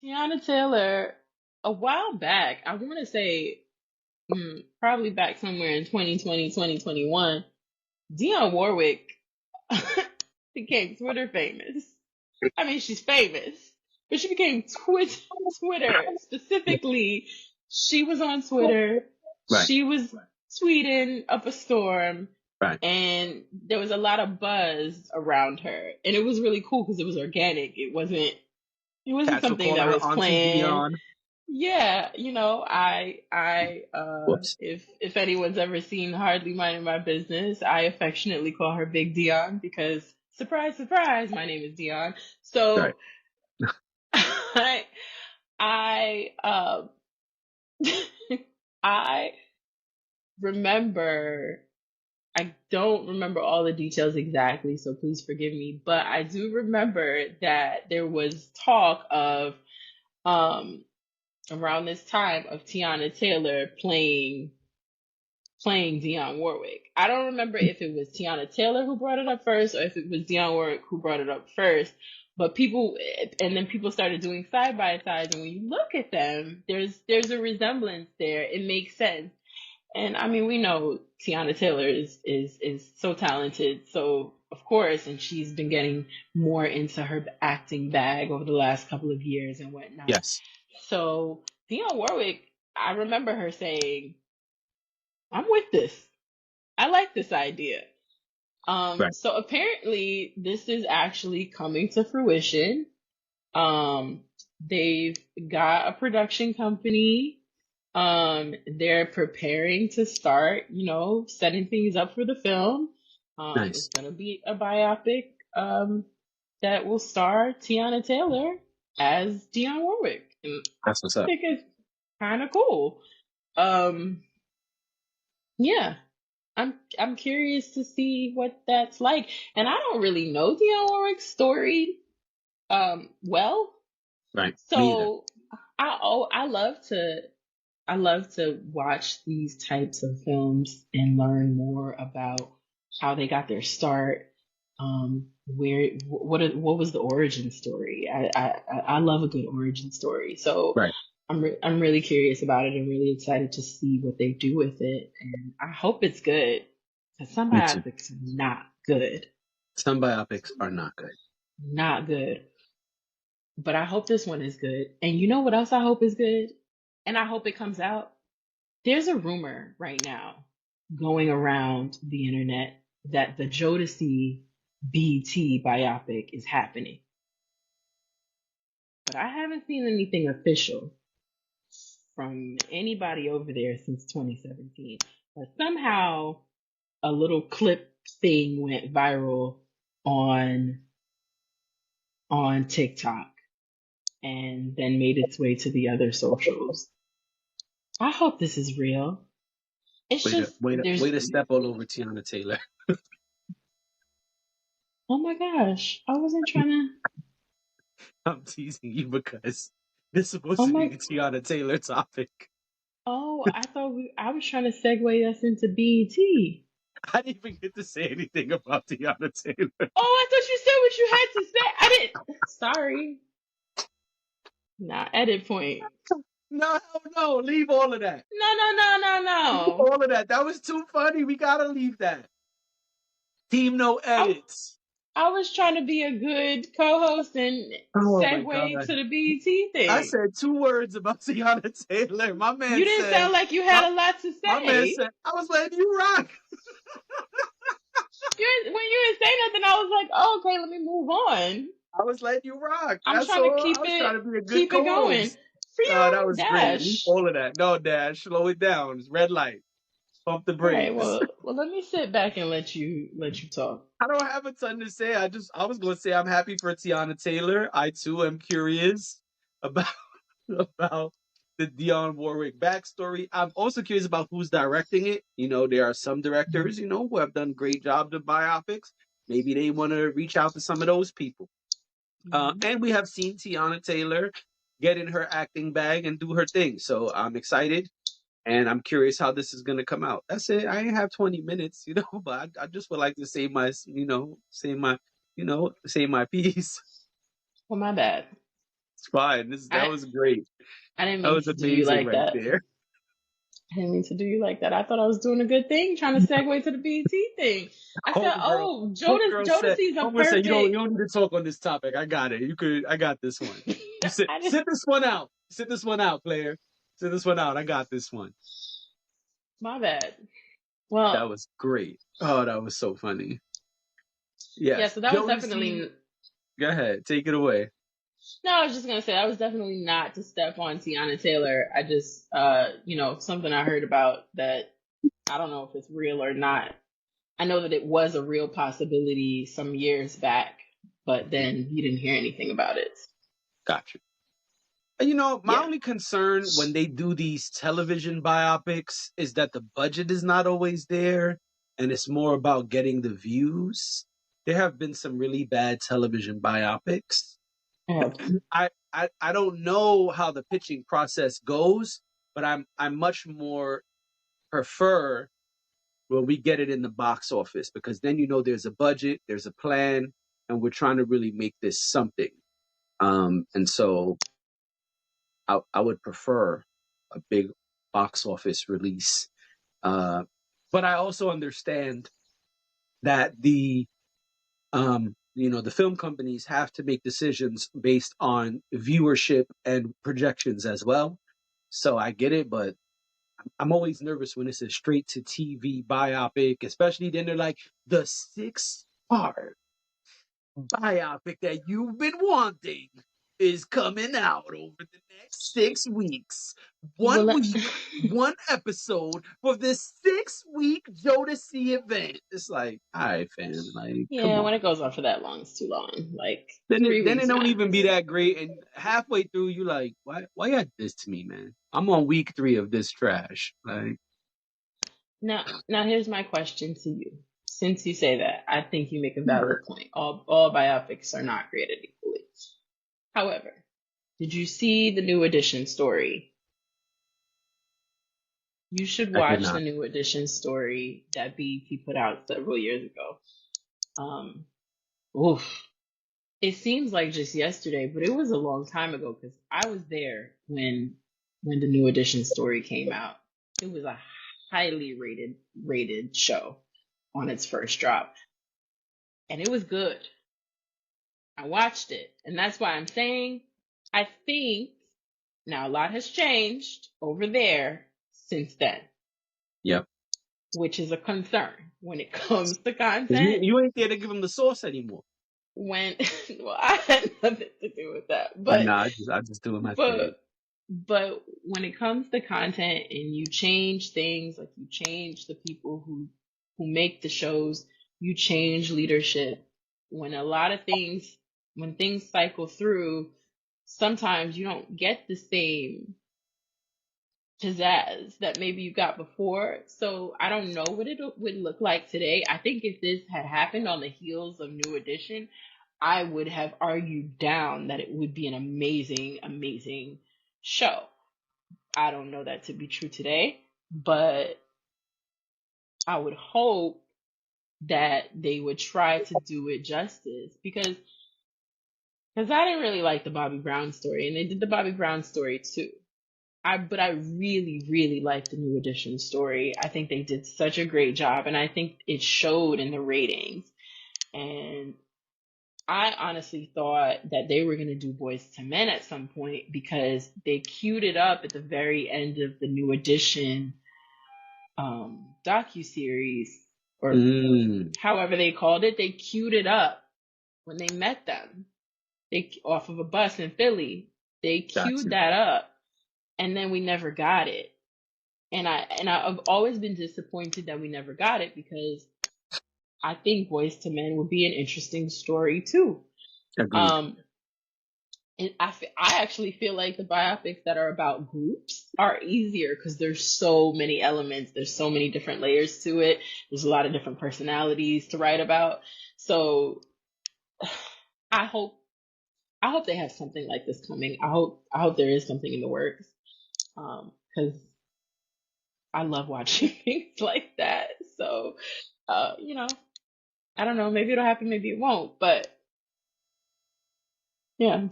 Teyana Taylor, a while back, I want to say probably back somewhere in 2020, 2021, Dionne Warwick became Twitter famous. I mean, she's famous, but she became Twitter. Specifically, she was on Twitter. Right, She was tweeting up a storm, right. and there was a lot of buzz around her, and it was really cool because it was organic. It wasn't Cats were something calling that her was Auntie planned. Dion. Yeah, Whoops. if anyone's ever seen Hardly Minding My Business, I affectionately call her Big Dion because surprise, surprise, my name is Dion. Right. So I, I, I remember, I don't remember all the details exactly, so please forgive me, but I do remember that there was talk of, um, around this time of Teyana Taylor playing Dionne Warwick. I don't remember if it was Teyana Taylor who brought it up first or if it was Dionne Warwick who brought it up first. But people started doing side by sides, and when you look at them, there's a resemblance there. It makes sense. And I mean, we know Teyana Taylor is so talented, so of course, and she's been getting more into her acting bag over the last couple of years and whatnot. Yes. So Dionne Warwick, I remember her saying, "I'm with this. I like this idea." Right. So apparently this is actually coming to fruition. Um, they've got a production company. They're preparing to start, setting things up for the film. It's Nice. gonna be a biopic, that will star Teyana Taylor as Dionne Warwick. And That's what's I up. think it's kind of cool. Um, yeah, I'm curious to see what that's like. And I don't really know Dionne Warwick's story well. Right. Me either. So I love to watch these types of films and learn more about how they got their start. What was the origin story? I love a good origin story. So Right. I'm really curious about it and really excited to see what they do with it. And I hope it's good because some Me too. biopics are not good, Some biopics are not good. not good. But I hope this one is good. And you know what else I hope is good? And I hope it comes out. There's a rumor right now going around the internet that the Jodeci BT biopic is happening. But I haven't seen anything official from anybody over there since 2017. But somehow a little clip thing went viral on on TikTok and then made its way to the other socials. I hope this is real. It's Way to just way to there's way to step all over Tiana Taylor. oh my gosh, I wasn't trying to. I'm teasing you because this is supposed Oh to be my. a Tiana Taylor topic. Oh, I was trying to segue us into BET. I didn't even get to say anything about Tiana Taylor. Oh, I thought you said what you had to say. I didn't. Sorry. Nah, edit point. No, no, leave all of that. No, no, no, no, Leave no. all of that. That was too funny. We gotta leave that. Team no I, edits. I was trying to be a good co-host and Oh my segue god. to the BET I thing. said two words about Tiana Taylor. You didn't sound like you my, had a lot to my man say. said, I was letting you rock. When you didn't say nothing, I was like, oh, okay, let me move on. I was letting you rock. I'm That's trying to all. keep I was trying it to be a good keep it going. co-host. Oh, that Phew, was great. Leave dash. all of that. No, Dad. Slow it down. It's red light. Pump the All right, brakes. well, let me sit back and let you talk. I don't have a ton to say. I was going to say I'm happy for Tiana Taylor. I too am curious about about the Dionne Warwick backstory. I'm also curious about who's directing it. There are some directors, who have done great jobs of biopics. Maybe they want to reach out to some of those people. And we have seen Tiana Taylor get in her acting bag and do her thing. So I'm excited and I'm curious how this is going to come out. That's it. I ain't have 20 minutes, but I just would like to say say my piece. Well, my bad. It's fine. That I was great. I didn't That mean was to do you amazing like right that. there. I didn't mean to do you like that. I thought I was doing a good thing, trying to segue to the BET thing. I said, Homegirl, "Oh, homegirl Jodeci's a said, you perfect." don't need to talk on this topic. I got it. I got this one. You I just, sit this one out. Sit this one out, player. Sit this one out. I got this one. my bad. That Well, was great. Oh, that was so funny. yeah. Yes. So that was Jodeci, definitely. go ahead. Take it away. No, I was just gonna say that was definitely not to step on Teyana Taylor. I just, something I heard about that. I don't know if it's real or not. I know that it was a real possibility some years back, but then you didn't hear anything about it. Got you. My Yeah. only concern when they do these television biopics is that the budget is not always there and it's more about getting the views. There have been some really bad television biopics. Oh, I don't know how the pitching process goes, but I much more prefer when we get it in the box office because then there's a budget, there's a plan, and we're trying to really make this something. And so I would prefer a big box office release. But I also understand that the film companies have to make decisions based on viewership and projections as well. So I get it, but I'm always nervous when it's a straight to TV biopic, especially then they're like the 6-part biopic that you've been wanting is coming out over the next 6 weeks. well, 1 week, one episode for this 6-week Jodeci event. It's like, all right, fam, like, come yeah, when on. it goes on for that long, it's too long. Like Then it 3 weeks don't even be max. that great, and halfway through you like, why you had this to me, man? I'm on week 3 of this trash. Like, Now here's my question to you. Since you say that, I think you make a valid point. All biopics are not created equally. However, did you see the New Edition story? You should I did watch the not. New Edition story that BET put out several years ago. Um, oof. It seems like just yesterday, but it was a long time ago because I was there when the New Edition story came out. It was a highly rated show on its first drop, and it was good. I watched it, and that's why I'm saying I think now a lot has changed over there since then, Yep. which is a concern when it comes to 'Cause you, content. you ain't there to give them the sauce anymore. When well, I had nothing to do with that, I know. I just doing my thing. but but when it comes to content and you change things, like you change the people who make the shows, you change leadership. When a lot of things when things cycle through, sometimes you don't get the same pizzazz that maybe you got before. So I don't know what it would look like today. I think if this had happened on the heels of New Edition, I would have argued down that it would be an amazing, amazing show. I don't know that to be true today, but I would hope that they would try to do it justice because I didn't really like the Bobby Brown story, and they did the Bobby Brown story too. But I really, really like the New Edition story. I think they did such a great job, and I think it showed in the ratings. And I honestly thought that they were going to do Boys to Men at some point because they queued it up at the very end of the New Edition docuseries, or Mm, however they called it. They queued it up when they met them. They off of a bus in Philly. They got queued you. that up, and then we never got it. I've always been disappointed that we never got it because I think Boys to Men would be an interesting story too. Agreed. Um, and I actually feel like the biopics that are about groups are easier because there's so many elements, there's so many different layers to it. There's a lot of different personalities to write about. So I hope they have something like this coming. I hope there is something in the works. Because I love watching things like that. So, I don't know. Maybe it'll happen. Maybe it won't. But yeah.